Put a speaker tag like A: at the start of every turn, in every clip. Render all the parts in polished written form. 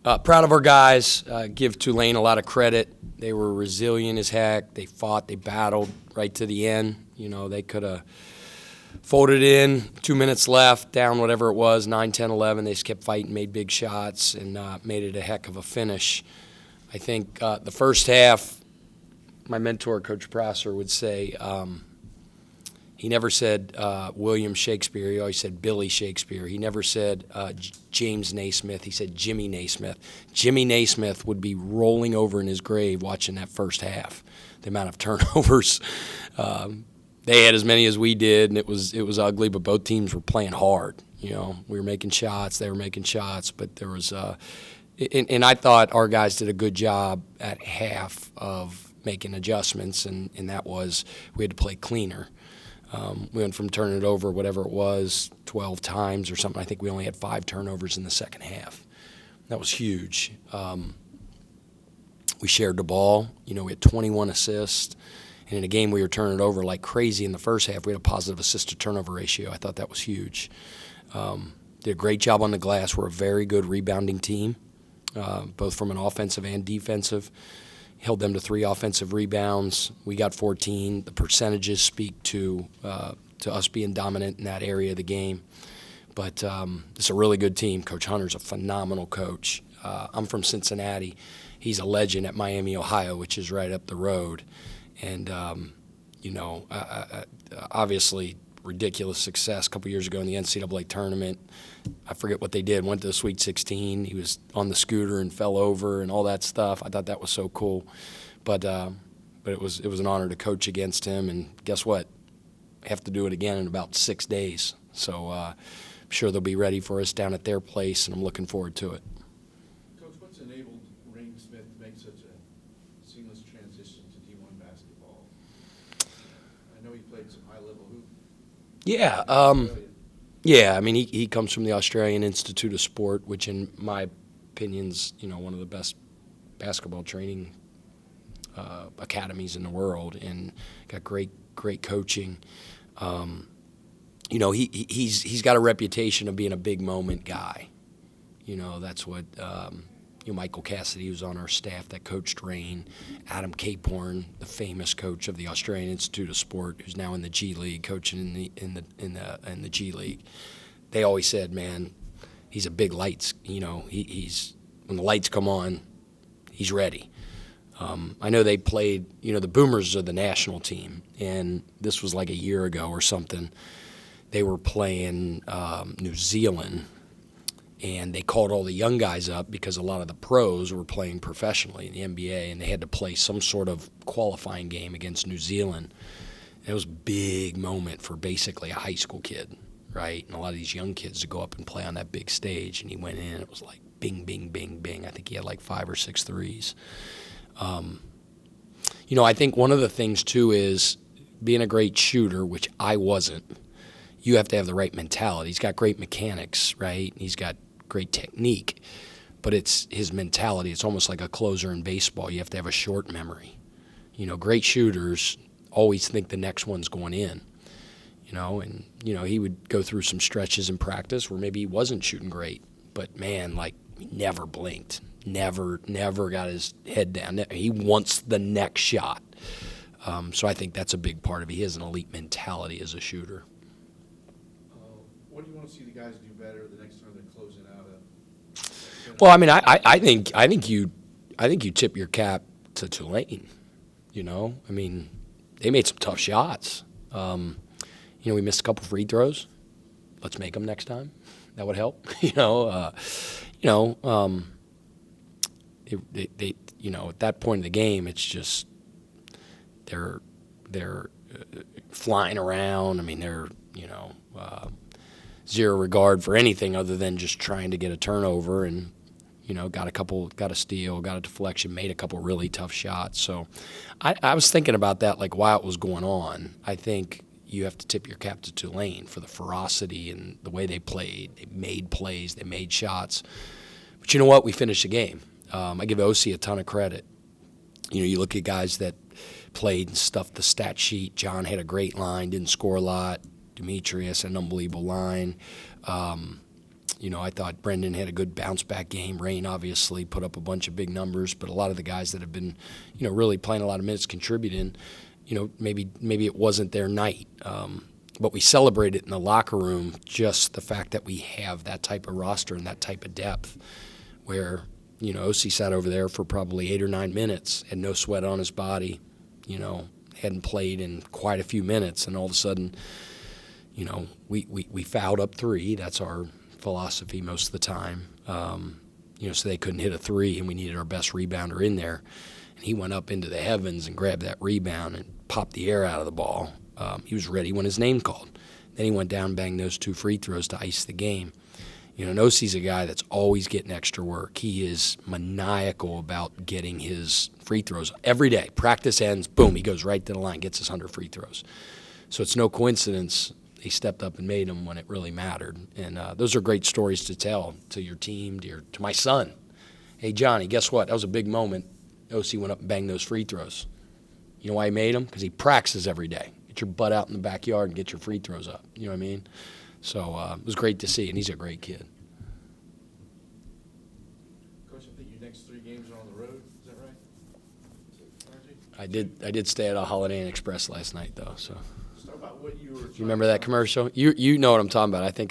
A: Proud of our guys. Give Tulane a lot of credit. They were resilient as heck. They fought. They battled right to the end. They could have folded in, 2 minutes left, down whatever it was, 9, 10, 11. They just kept fighting, made big shots, and made it a heck of a finish. I think the first half, my mentor, Coach Prosser, would say he never said William Shakespeare. He always said Billy Shakespeare. He never said James Naismith. He said Jimmy Naismith. Jimmy Naismith would be rolling over in his grave watching that first half. The amount of turnovers. They had as many as we did, and it was ugly, but both teams were playing hard. We were making shots. They were making shots, but there was and I thought our guys did a good job at half of making adjustments, and that was we had to play cleaner. We went from turning it over, whatever it was, 12 times or something. I think we only had 5 turnovers in the second half. That was huge. We shared the ball. We had 21 assists. And in a game we were turning it over like crazy in the first half, we had a positive assist-to-turnover ratio. I thought that was huge. Did a great job on the glass. We're a very good rebounding team, both from an offensive and defensive. Held them to 3 offensive rebounds. We got 14. The percentages speak to us being dominant in that area of the game. But it's a really good team. Coach Hunter's a phenomenal coach. I'm from Cincinnati. He's a legend at Miami, Ohio, which is right up the road. And, obviously ridiculous success a couple years ago in the NCAA tournament. I forget what they did. Went to the Sweet 16. He was on the scooter and fell over and all that stuff. I thought that was so cool. But it was an honor to coach against him. And guess what? I have to do it again in about 6 days. So I'm sure they'll be ready for us down at their place, and I'm looking forward to it.
B: Coach, what's enabled Rain Smith to make such a seamless transition to D1 basketball? I know he played some high-level hoop.
A: Yeah. I mean, he comes from the Australian Institute of Sport, which in my opinion's, one of the best basketball training academies in the world, and got great coaching. He's got a reputation of being a big moment guy. That's what Michael Cassidy, who's on our staff that coached Rain, Adam Caporn, the famous coach of the Australian Institute of Sport, who's now in the G League, coaching in the G League. They always said, man, he's a big lights. He's when the lights come on, he's ready. I know they played. The Boomers are the national team, and this was like a year ago or something. They were playing New Zealand. And they called all the young guys up because a lot of the pros were playing professionally in the NBA, and they had to play some sort of qualifying game against New Zealand. And it was a big moment for basically a high school kid, right? And a lot of these young kids to go up and play on that big stage. And he went in, and it was like bing, bing, bing, bing. I think he had like 5 or 6 threes. I think one of the things, too, is being a great shooter, which I wasn't. You have to have the right mentality. He's got great mechanics, right? He's got great technique, but it's his mentality. It's almost like a closer in baseball. You have to have a short memory. Great shooters always think the next one's going in, and he would go through some stretches in practice where maybe he wasn't shooting great, but man, like he never blinked, never got his head down. He wants the next shot. So I think that's a big part of it. He has an elite mentality as a shooter.
B: What do you want to see the guys do better the next time they're closing out?
A: Well, I mean, I think you tip your cap to Tulane. I mean, they made some tough shots. We missed a couple free throws. Let's make them next time. That would help. At that point in the game, it's just they're flying around. I mean, they're zero regard for anything other than just trying to get a turnover, and got a steal, got a deflection, made a couple really tough shots. So I was thinking about that like while it was going on. I think you have to tip your cap to Tulane for the ferocity and the way they played. They made plays, they made shots. But you know what? We finished the game. I give OC a ton of credit. You look at guys that played and stuffed the stat sheet. John had a great line, didn't score a lot. Demetrius, an unbelievable line. I thought Brendan had a good bounce-back game. Rain obviously put up a bunch of big numbers, but a lot of the guys that have been, really playing a lot of minutes contributing, maybe it wasn't their night. But we celebrated in the locker room just the fact that we have that type of roster and that type of depth where, OC sat over there for probably 8 or 9 minutes, had no sweat on his body, hadn't played in quite a few minutes, and all of a sudden, we fouled up 3. That's our philosophy most of the time. So they couldn't hit a 3, and we needed our best rebounder in there. And he went up into the heavens and grabbed that rebound and popped the air out of the ball. He was ready when his name called. Then he went down and banged those 2 free throws to ice the game. Nosey's a guy that's always getting extra work. He is maniacal about getting his free throws every day. Practice ends, boom, he goes right to the line, gets his 100 free throws. So it's no coincidence he stepped up and made them when it really mattered. And those are great stories to tell to your team, to my son. Hey, Johnny, guess what? That was a big moment. OC went up and banged those free throws. You know why he made them? Because he practices every day. Get your butt out in the backyard and get your free throws up. You know what I mean? So it was great to see, and he's a great kid.
B: Coach, I think your next 3 games are on the road. Is that right?
A: I did stay at a Holiday Inn Express last night, though. So.
B: Let's talk about what you were.
A: You remember that commercial? You know what I'm talking about. I think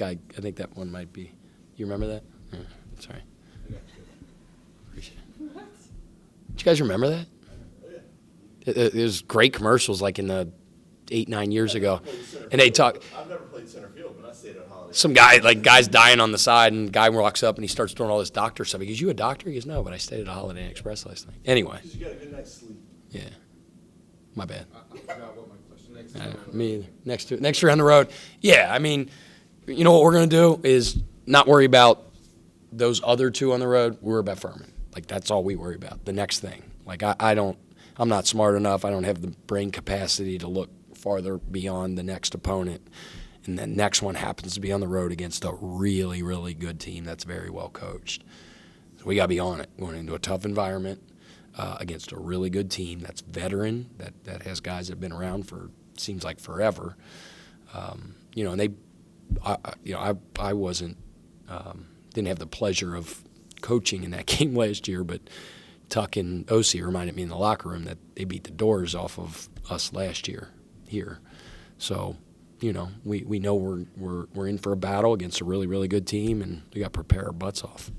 A: that one might be. You remember that? Yeah, sorry. Appreciate it. What? Did you guys remember that?
B: Oh, yeah.
A: It was great commercials, like in the 8-9 years ago, and they talk.
B: I've never played center field, but I stayed at Holiday.
A: Some guy, guy's dying on the side, and guy walks up and he starts doing all this doctor stuff. He goes, "You a doctor?" He goes, "No, but I stayed at a Holiday Inn Express last night." Anyway.
B: Because you got a good night's sleep.
A: Yeah. My bad.
B: I forgot what my question next.
A: Me either. Next year on the road. Yeah, I mean, what we're going to do is not worry about those other 2 on the road. Worry about Furman. That's all we worry about. The next thing. I'm not smart enough. I don't have the brain capacity to look farther beyond the next opponent. And the next one happens to be on the road against a really, really good team that's very well coached. So we got to be on it. Going into a tough environment against a really good team that's veteran, that has guys that have been around for seems like forever. And I wasn't didn't have the pleasure of coaching in that game last year, but Tuck and OC reminded me in the locker room that they beat the doors off of us last year here. So, we know we're in for a battle against a really, really good team, and we got to prepare our butts off.